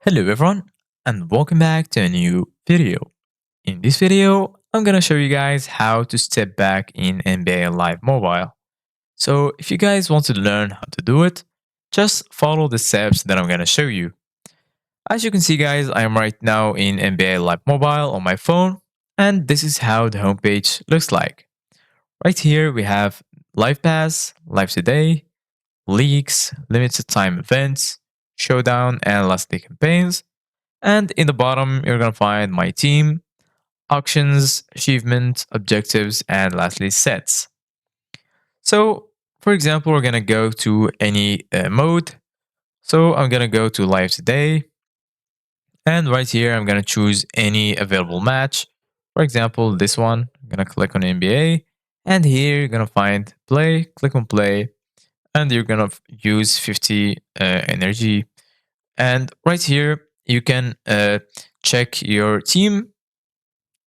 Hello everyone and welcome back to a new video. In this video, I'm gonna show you guys how to step back in NBA Live Mobile. So if you guys want to learn how to do it, just follow the steps that I'm gonna show you. As you can see guys, I am right now in NBA Live Mobile on my phone and this is how the homepage looks like. Right here we have Live Pass, Live Today, Leaks, Limited Time Events, Showdown and Last Day campaigns. And in the bottom, you're going to find my team, auctions, achievements, objectives, and lastly, sets. So, for example, we're going to go to any mode. So I'm going to go to live today. And right here, I'm going to choose any available match. For example, this one, I'm going to click on NBA. And here, you're going to find play, click on play. And you're going to use 50 energy. And right here, you can check your team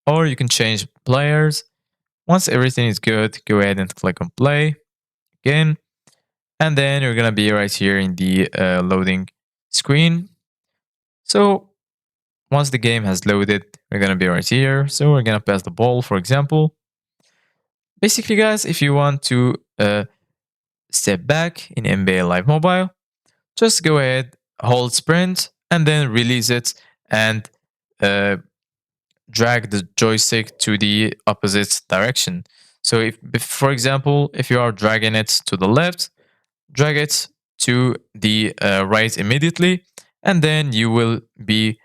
or you can change players. Once everything is good, go ahead and click on play again. And then you're going to be right here in the loading screen. So once the game has loaded, we're going to be right here. So we're going to pass the ball, for example. Basically, guys, if you want to step back in NBA Live Mobile, just go ahead, hold sprint, and then release it and drag the joystick to the opposite direction. So if for example, if you are dragging it to the left, drag it to the right immediately, and then you will be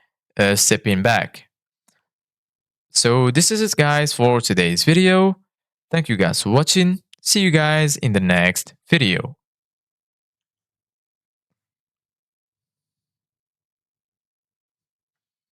stepping back. So this is it guys for today's video. Thank you guys for watching. See you guys in the next video.